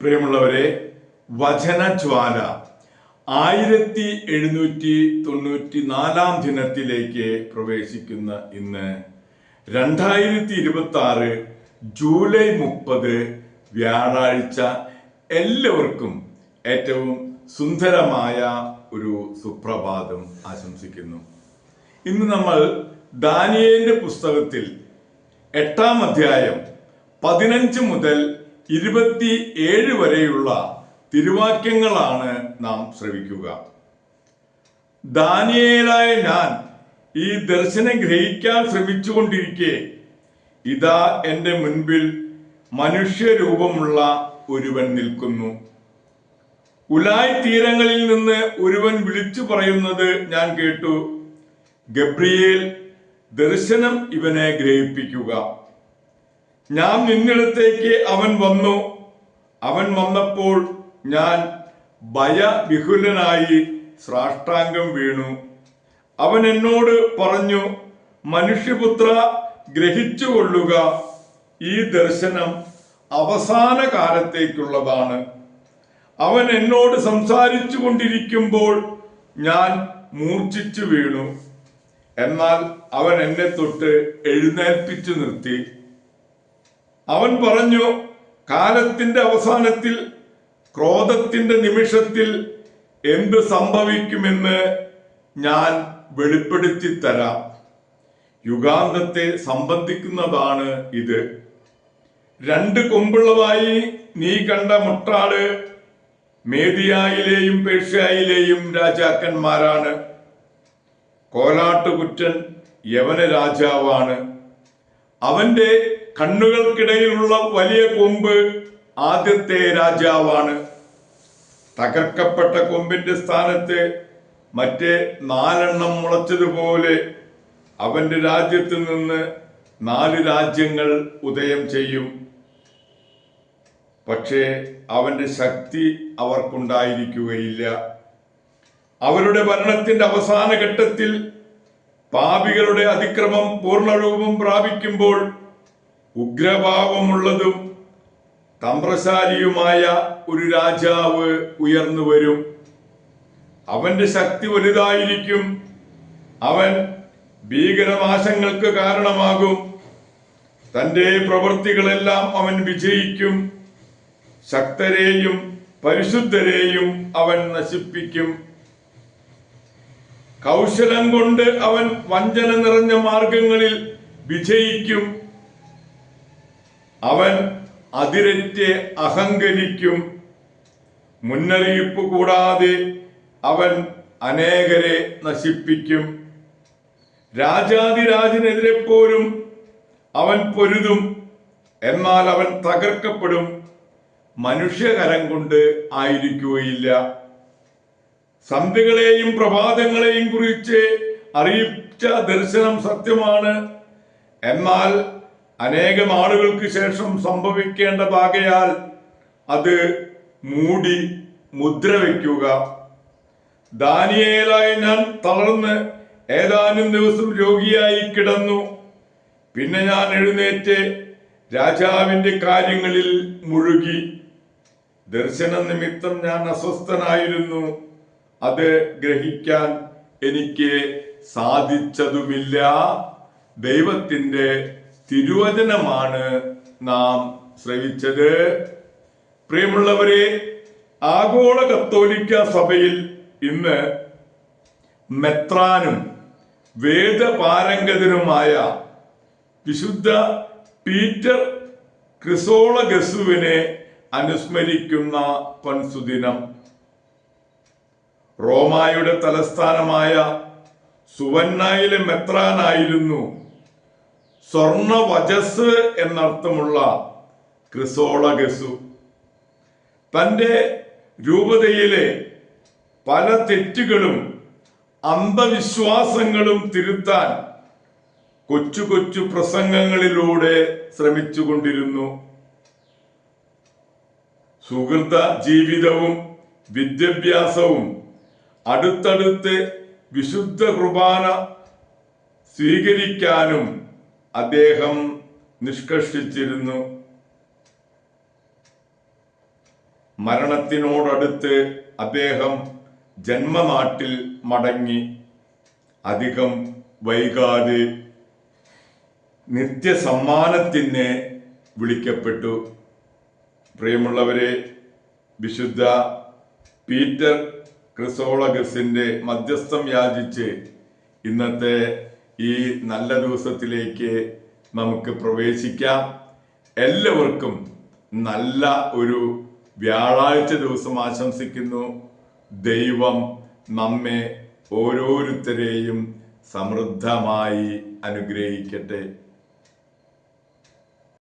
പ്രിയമുള്ളവരെ, വചനജ്വാല 1794 ദിനത്തിലേക്ക് പ്രവേശിക്കുന്ന ഇന്ന് 2026 ജൂലൈ 30 വ്യാഴാഴ്ച എല്ലാവർക്കും ഏറ്റവും സുന്ദരമായ ഒരു സുപ്രഭാതം ആശംസിക്കുന്നു. ഇന്ന് നമ്മൾ ദാനിയേലിന്റെ പുസ്തകത്തിൽ 8-ാം അധ്യായം 15 മുതൽ 27 വരെയുള്ള തിരുവാക്യങ്ങളാണ് നാം ശ്രവിക്കുക. ദാനിയേലായ ഞാൻ ഈ ദർശനം ഗ്രഹിക്കാൻ ശ്രമിച്ചുകൊണ്ടിരിക്കെ ഇതാ എൻ്റെ മുൻപിൽ മനുഷ്യരൂപമുള്ള ഒരുവൻ നിൽക്കുന്നു. ഉലായ് തീരങ്ങളിൽ നിന്ന് ഒരുവൻ വിളിച്ചു പറയുന്നത് ഞാൻ കേട്ടു, ഗബ്രിയേൽ, ദർശനം ഇവനെ ഗ്രഹിപ്പിക്കുക. ഞാൻ നിന്നിടത്തേക്ക് അവൻ വന്നു. അവൻ വന്നപ്പോൾ ഞാൻ ഭയവിഹുലനായി സാഷ്ടാംഗം വീണു. അവൻ എന്നോട് പറഞ്ഞു, മനുഷ്യപുത്ര, ഗ്രഹിച്ചുകൊള്ളുക, ഈ ദർശനം അവസാന കാലത്തേക്കുള്ളതാണ്. അവൻ എന്നോട് സംസാരിച്ചു കൊണ്ടിരിക്കുമ്പോൾ ഞാൻ മൂർച്ഛിച്ചു വീണു. എന്നാൽ അവൻ എന്നെ തൊട്ട് എഴുന്നേൽപ്പിച്ചു നിർത്തി. അവൻ പറഞ്ഞു, കാലത്തിന്റെ അവസാനത്തിൽ, ക്രോധത്തിന്റെ നിമിഷത്തിൽ എന്ത് സംഭവിക്കുമെന്ന് ഞാൻ വെളിപ്പെടുത്തി തരാം. യുഗാന്തത്തെ സംബന്ധിക്കുന്നതാണ് ഇത്. 2 കൊമ്പുള്ളതായി നീ കണ്ട മുട്ടാട് മേദിയായിലെയും പേർഷ്യയിലെയും രാജാക്കന്മാരാണ്. കോലാട്ടുകുറ്റൻ യവന രാജാവാണ്. അവന്റെ കണ്ണുകൾക്കിടയിലുള്ള വലിയ കൊമ്പ് ആദ്യത്തെ രാജാവാണ്. തകർക്കപ്പെട്ട കൊമ്പിന്റെ സ്ഥാനത്ത് മറ്റേ 4 മുളച്ചതുപോലെ അവന്റെ രാജ്യത്ത് നിന്ന് 4 രാജ്യങ്ങൾ ഉദയം ചെയ്യും. പക്ഷേ അവന്റെ ശക്തി അവർക്കുണ്ടായിരിക്കുകയില്ല. അവരുടെ ഭരണത്തിന്റെ അവസാന ഘട്ടത്തിൽ പാപികളുടെ അതിക്രമം പൂർണ്ണരൂപം പ്രാപിക്കുമ്പോൾ ഉഗ്രഭാവമുള്ളതും തന്ത്രശാലിയുമായ ഒരു രാജാവ് ഉയർന്നു വരും. അവന്റെ ശക്തി വലുതായിരിക്കും. അവൻ ഭീകരനാശങ്ങൾക്ക് കാരണമാകും. തന്റെ പ്രവൃത്തികളെല്ലാം അവൻ വിജയിക്കും. ശക്തരെയും പരിശുദ്ധരെയും അവൻ നശിപ്പിക്കും. കൗശലം കൊണ്ട് അവൻ വഞ്ചന നിറഞ്ഞ മാർഗങ്ങളിൽ വിജയിക്കും. അവൻ അതിരറ്റ് അഹങ്കരിക്കും. മുന്നറിയിപ്പ് കൂടാതെ അവൻ അനേകരെ നശിപ്പിക്കും. രാജാതിരാജനെതിരെ പോലും അവൻ പൊരുതും. എന്നാൽ അവൻ തകർക്കപ്പെടും. മനുഷ്യകരം കൊണ്ട് ആയിരിക്കുകയില്ല. സന്ധ്യകളെയും പ്രഭാതങ്ങളെയും കുറിച്ച് അറിയിച്ച ദർശനം സത്യമാണ്. എന്നാൽ അനേകം ആളുകൾക്ക് ശേഷം സംഭവിക്കേണ്ടതാകയാൽ അത് മൂടി മുദ്ര വയ്ക്കുക. ദാനിയേലായ ഞാൻ തളർന്ന് ഏതാനും ദിവസം രോഗിയായി കിടന്നു. പിന്നെ ഞാൻ എഴുന്നേറ്റ് രാജാവിന്റെ കാര്യങ്ങളിൽ മുഴുകി. ദർശന നിമിത്തം ഞാൻ അസ്വസ്ഥനായിരുന്നു. അത് ഗ്രഹിക്കാൻ എനിക്ക് സാധിച്ചതുമില്ല. ദൈവത്തിന്റെ തിരുവചനമാണ് നാം ശ്രവിച്ചത്. പ്രിയമുള്ളവരെ, ആഗോള കത്തോലിക്ക സഭയിൽ ഇന്ന് മെത്രാനും വേദപാരംഗതനുമായ വിശുദ്ധ പീറ്റർ ക്രിസോളഗസുവിനെ അനുസ്മരിക്കുന്ന പൻസുദിനം. റോമായുടെ തലസ്ഥാനമായ സുവന്നയിലെ മെത്രാനായിരുന്നു സ്വർണവചസ് എന്നർത്ഥമുള്ള ക്രിസോളഗസു. തന്റെ രൂപതയിലെ പല തെറ്റുകളും അന്ധവിശ്വാസങ്ങളും തിരുത്താൻ കൊച്ചു കൊച്ചു പ്രസംഗങ്ങളിലൂടെ ശ്രമിച്ചുകൊണ്ടിരുന്നു. സുഹൃത ജീവിതവും വിദ്യാഭ്യാസവും അടുത്തടുത്ത് വിശുദ്ധ കുർബാന സ്വീകരിക്കാനും അദ്ദേഹം നിഷ്കർഷിച്ചിരുന്നു. മരണത്തിനോടടുത്ത് അദ്ദേഹം ജന്മനാട്ടിൽ മടങ്ങി. അധികം വൈകാതെ നിത്യസമ്മാനത്തിന് വിളിക്കപ്പെട്ടു. പ്രിയമുള്ളവരെ, വിശുദ്ധ പീറ്റർ ക്രിസോളഗസിന്റെ മധ്യസ്ഥം യാചിച്ച് ഇന്നത്തെ ഈ നല്ല ദിവസത്തിലേക്ക് നമുക്ക് പ്രവേശിക്കാം. എല്ലാവർക്കും നല്ല ഒരു വ്യാഴാഴ്ച ദിവസം ആശംസിക്കുന്നു. ദൈവം നമ്മെ ഓരോരുത്തരെയും സമൃദ്ധമായി അനുഗ്രഹിക്കട്ടെ.